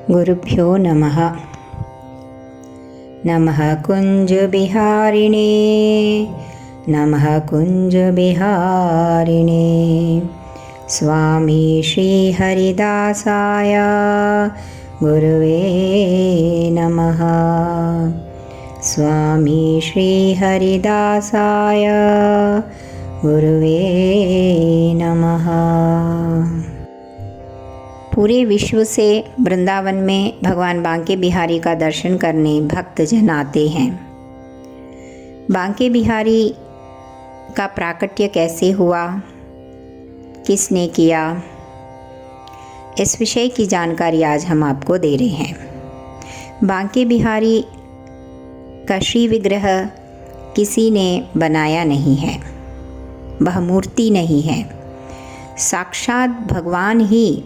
गुरुभ्यो नमः। नमः कुञ्जबिहारिणे, नमः कुञ्जबिहारिणे। स्वामी श्रीहरिदासाय गुरुवे नमः। स्वामी श्रीहरिदासाय गुरुवे नमः। पूरे विश्व से वृंदावन में भगवान बांके बिहारी का दर्शन करने भक्तजन आते हैं। बांके बिहारी का प्राकट्य कैसे हुआ, किसने किया, इस विषय की जानकारी आज हम आपको दे रहे हैं। बांके बिहारी का श्री विग्रह किसी ने बनाया नहीं है, वह मूर्ति नहीं है, साक्षात भगवान ही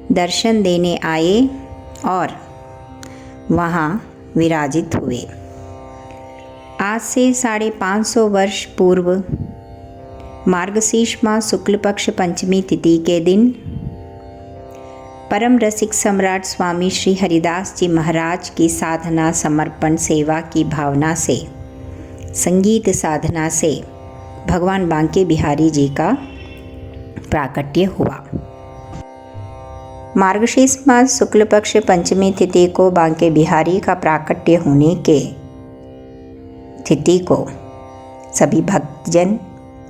दर्शन देने आए और वहाँ विराजित हुए। आज से 550 वर्ष पूर्व मार्गशीर्ष माह शुक्ल पक्ष पंचमी तिथि के दिन परम रसिक सम्राट स्वामी श्री हरिदास जी महाराज की साधना समर्पण सेवा की भावना से, संगीत साधना से भगवान बांके बिहारी जी का प्राकट्य हुआ। मार्गशीर्ष मास शुक्ल पक्ष पंचमी तिथि को बांके बिहारी का प्राकट्य होने के तिथि को सभी भक्तजन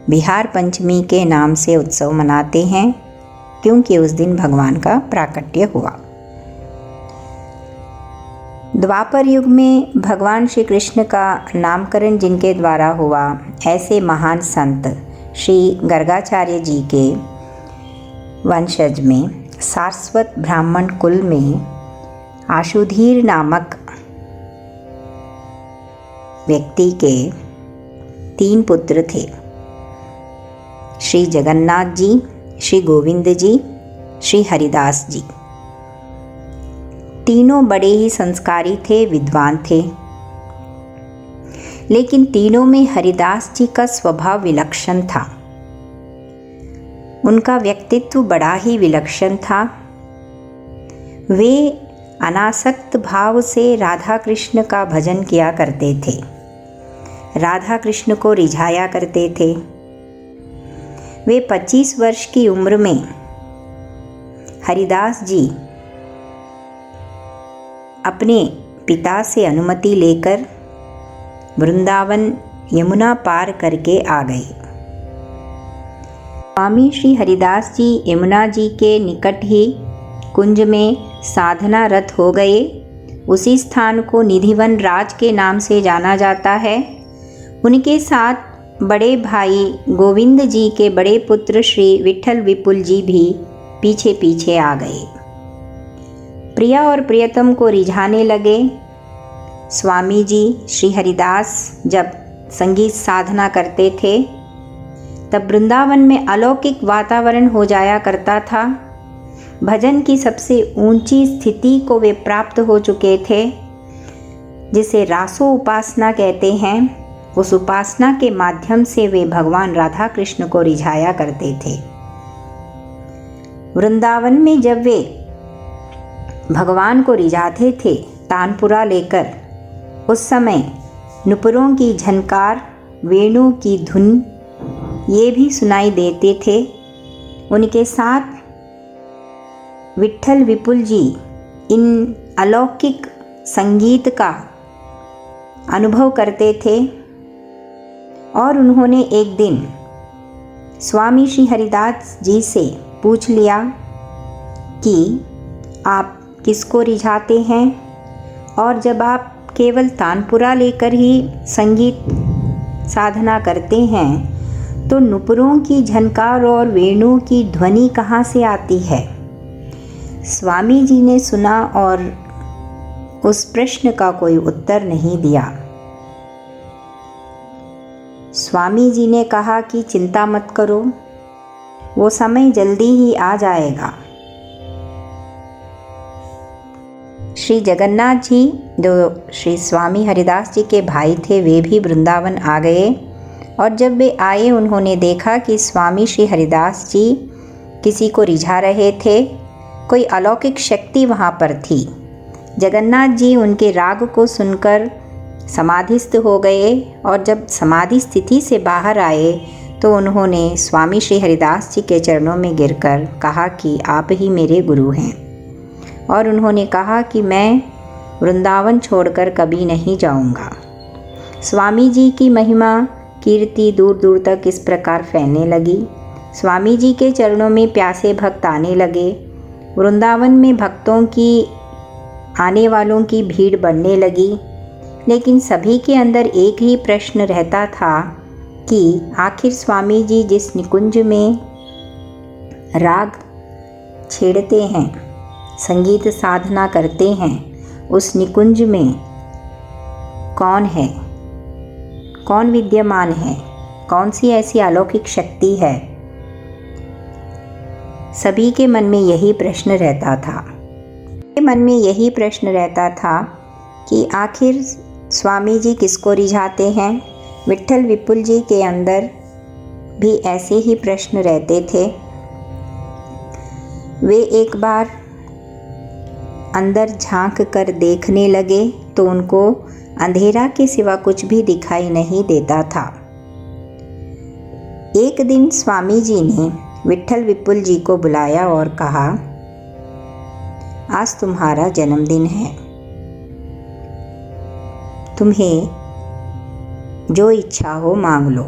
बिहार पंचमी के नाम से उत्सव मनाते हैं, क्योंकि उस दिन भगवान का प्राकट्य हुआ। द्वापर युग में भगवान श्री कृष्ण का नामकरण जिनके द्वारा हुआ, ऐसे महान संत श्री गर्गाचार्य जी के वंशज में सारस्वत ब्राह्मण कुल में आशुधीर नामक व्यक्ति के 3 पुत्र थे, श्री जगन्नाथ जी, श्री गोविंद जी, श्री हरिदास जी। तीनों बड़े ही संस्कारी थे, विद्वान थे, लेकिन तीनों में हरिदास जी का स्वभाव विलक्षण था। उनका व्यक्तित्व बड़ा ही विलक्षण था। वे अनासक्त भाव से राधा कृष्ण का भजन किया करते थे, राधा कृष्ण को रिझाया करते थे। वे 25 वर्ष की उम्र में हरिदास जी अपने पिता से अनुमति लेकर वृंदावन यमुना पार करके आ गए। स्वामी श्री हरिदास जी यमुना जी के निकट ही कुंज में साधना रत हो गए। उसी स्थान को निधिवन राज के नाम से जाना जाता है। उनके साथ बड़े भाई गोविंद जी के बड़े पुत्र श्री विठल विपुल जी भी पीछे पीछे आ गए। प्रिया और प्रियतम को रिझाने लगे। स्वामी जी श्री हरिदास जब संगीत साधना करते थे तब वृंदावन में अलौकिक वातावरण हो जाया करता था। भजन की सबसे ऊंची स्थिति को वे प्राप्त हो चुके थे, जिसे रासो उपासना कहते हैं। उस उपासना के माध्यम से वे भगवान राधा कृष्ण को रिझाया करते थे। वृंदावन में जब वे भगवान को रिझाते थे तानपुरा लेकर, उस समय नुपुरों की झनकार, वेणु की धुन ये भी सुनाई देते थे। उनके साथ विठल विपुल जी इन अलौकिक संगीत का अनुभव करते थे। और उन्होंने एक दिन स्वामी श्री हरिदास जी से पूछ लिया कि आप किसको रिझाते हैं, और जब आप केवल तानपुरा लेकर ही संगीत साधना करते हैं तो नुपुरों की झनकार और वेणु की ध्वनि कहाँ से आती है। स्वामी जी ने सुना और उस प्रश्न का कोई उत्तर नहीं दिया। स्वामी जी ने कहा कि चिंता मत करो, वो समय जल्दी ही आ जाएगा। श्री जगन्नाथ जी, जो श्री स्वामी हरिदास जी के भाई थे, वे भी वृंदावन आ गए। और जब वे आए, उन्होंने देखा कि स्वामी श्री हरिदास जी किसी को रिझा रहे थे। कोई अलौकिक शक्ति वहाँ पर थी। जगन्नाथ जी उनके राग को सुनकर समाधिस्थ हो गए और जब समाधि स्थिति से बाहर आए तो उन्होंने स्वामी श्री हरिदास जी के चरणों में गिरकर कहा कि आप ही मेरे गुरु हैं, और उन्होंने कहा कि मैं वृंदावन छोड़कर कभी नहीं जाऊंगा। स्वामी जी की महिमा कीर्ति दूर दूर तक इस प्रकार फैलने लगी। स्वामी जी के चरणों में प्यासे भक्त आने लगे। वृंदावन में भक्तों की आने वालों की भीड़ बढ़ने लगी, लेकिन सभी के अंदर एक ही प्रश्न रहता था कि आखिर स्वामी जी जिस निकुंज में राग छेड़ते हैं, संगीत साधना करते हैं, उस निकुंज में कौन है, कौन विद्यमान है, कौन सी ऐसी अलौकिक शक्ति है। सभी के मन में यही प्रश्न रहता था। मन में यही प्रश्न रहता था कि आखिर स्वामी जी किसको रिझाते हैं। विट्ठल विपुल जी के अंदर भी ऐसे ही प्रश्न रहते थे। वे एक बार अंदर झांक कर देखने लगे तो उनको अंधेरा के सिवा कुछ भी दिखाई नहीं देता था। एक दिन स्वामी जी ने विट्ठल विपुल जी को बुलाया और कहा, आज तुम्हारा जन्मदिन है, तुम्हें जो इच्छा हो मांग लो।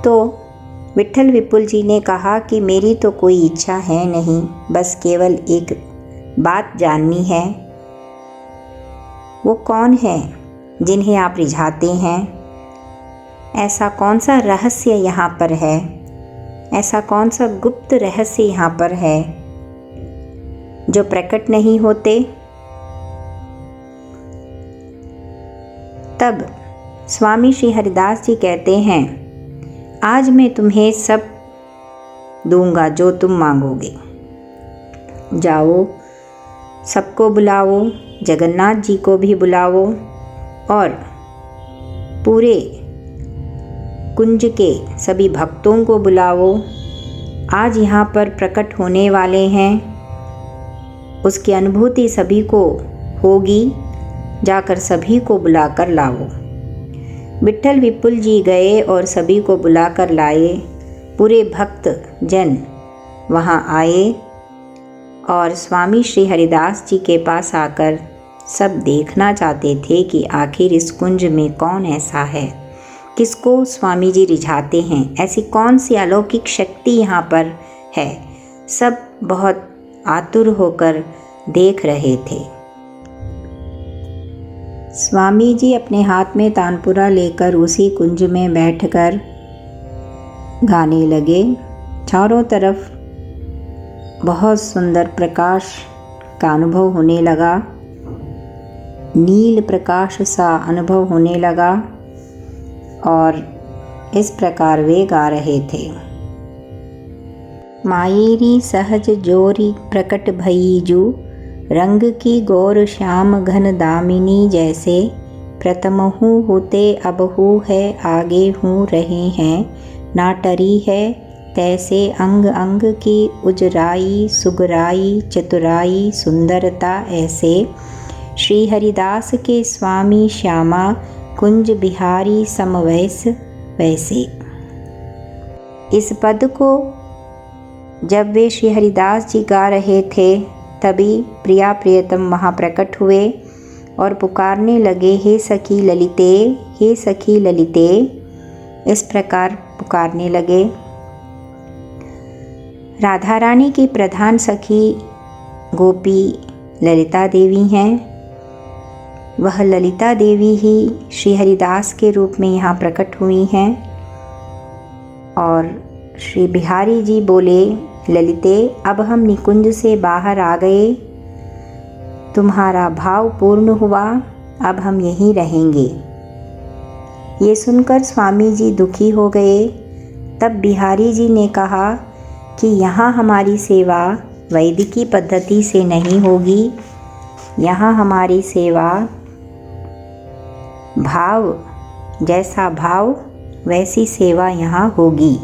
तो विट्ठल विपुल जी ने कहा कि मेरी तो कोई इच्छा है नहीं, बस केवल एक बात जाननी है। वो कौन है जिन्हें आप रिझाते हैं? ऐसा कौन सा रहस्य यहाँ पर है, ऐसा कौन सा गुप्त रहस्य यहाँ पर है जो प्रकट नहीं होते? तब स्वामी श्री हरिदास जी कहते हैं, आज मैं तुम्हें सब दूंगा जो तुम मांगोगे। जाओ, सबको बुलाओ, जगन्नाथ जी को भी बुलाओ और पूरे कुंज के सभी भक्तों को बुलाओ। आज यहाँ पर प्रकट होने वाले हैं, उसकी अनुभूति सभी को होगी, जाकर सभी को बुलाकर लाओ। विट्ठल विपुल जी गए और सभी को बुलाकर लाए। पूरे भक्त जन वहाँ आए और स्वामी श्री हरिदास जी के पास आकर सब देखना चाहते थे कि आखिर इस कुंज में कौन ऐसा है, किसको स्वामी जी रिझाते हैं, ऐसी कौन सी अलौकिक शक्ति यहाँ पर है। सब बहुत आतुर होकर देख रहे थे। स्वामी जी अपने हाथ में तानपुरा लेकर उसी कुंज में बैठकर गाने लगे। चारों तरफ बहुत सुंदर प्रकाश का अनुभव होने लगा, नील प्रकाश सा अनुभव होने लगा और इस प्रकार वे गा रहे थे। मायेरी सहज जोरी प्रकट भईजू, रंग की गौर श्याम घन दामिनी जैसे, प्रथमहु होते अबहु है आगे हूँ रहे हैं, ना टरी है तैसे अंग अंग की उजराई सुगराई चतुराई सुंदरता ऐसे, श्री हरिदास के स्वामी श्यामा कुंज बिहारी समवैस वैसे। इस पद को जब वे श्री हरिदास जी गा रहे थे तभी प्रिया प्रियतम वहाँ प्रकट हुए और पुकारने लगे, हे सखी ललिते, हे सखी ललिते। इस प्रकार पुकारने लगे। राधा रानी की प्रधान सखी गोपी ललिता देवी हैं। वह ललिता देवी ही श्री हरिदास के रूप में यहाँ प्रकट हुई हैं। और श्री बिहारी जी बोले, ललिते अब हम निकुंज से बाहर आ गए, तुम्हारा भाव पूर्ण हुआ, अब हम यहीं रहेंगे। ये सुनकर स्वामी जी दुखी हो गए। तब बिहारी जी ने कहा कि यहाँ हमारी सेवा वैदिकी पद्धति से नहीं होगी, यहाँ हमारी सेवा भाव, जैसा भाव वैसी सेवा यहाँ होगी।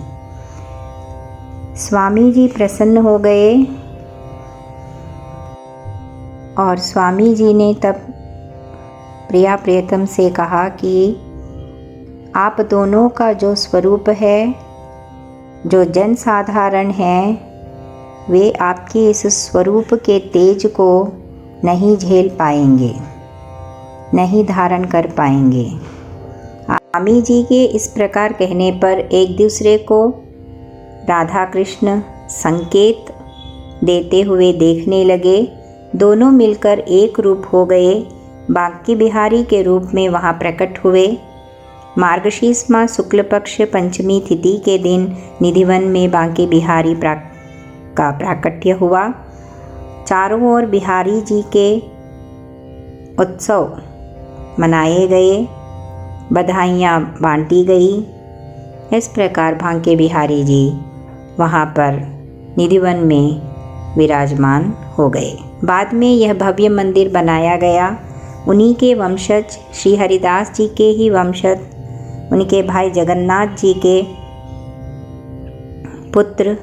स्वामी जी प्रसन्न हो गए और स्वामी जी ने तब प्रिया प्रियतम से कहा कि आप दोनों का जो स्वरूप है, जो जन साधारण है, वे आपके इस स्वरूप के तेज को नहीं झेल पाएंगे, नहीं धारण कर पाएंगे। स्वामी जी के इस प्रकार कहने पर एक दूसरे को राधा कृष्ण संकेत देते हुए देखने लगे। दोनों मिलकर एक रूप हो गए, बांके बिहारी के रूप में वहाँ प्रकट हुए। मार्गशीर्ष माह शुक्ल पक्ष पंचमी तिथि के दिन निधिवन में बांके बिहारी का प्राकट्य हुआ। चारों ओर बिहारी जी के उत्सव मनाए गए, बधाइयाँ बांटी गई। इस प्रकार बांके बिहारी जी वहाँ पर निधिवन में विराजमान हो गए। बाद में यह भव्य मंदिर बनाया गया। उन्हीं के वंशज श्री हरिदास जी के ही वंशज, उनके भाई जगन्नाथ जी के पुत्र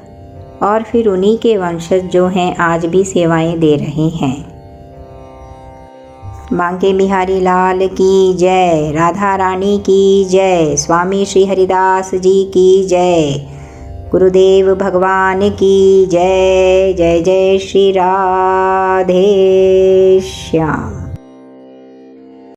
और फिर उन्हीं के वंशज जो हैं आज भी सेवाएं दे रहे हैं। बांके बिहारी लाल की जय, राधा रानी की जय, स्वामी श्री हरिदास जी की जय, गुरुदेव भगवान की जय। जय जय श्री राधे श्याम।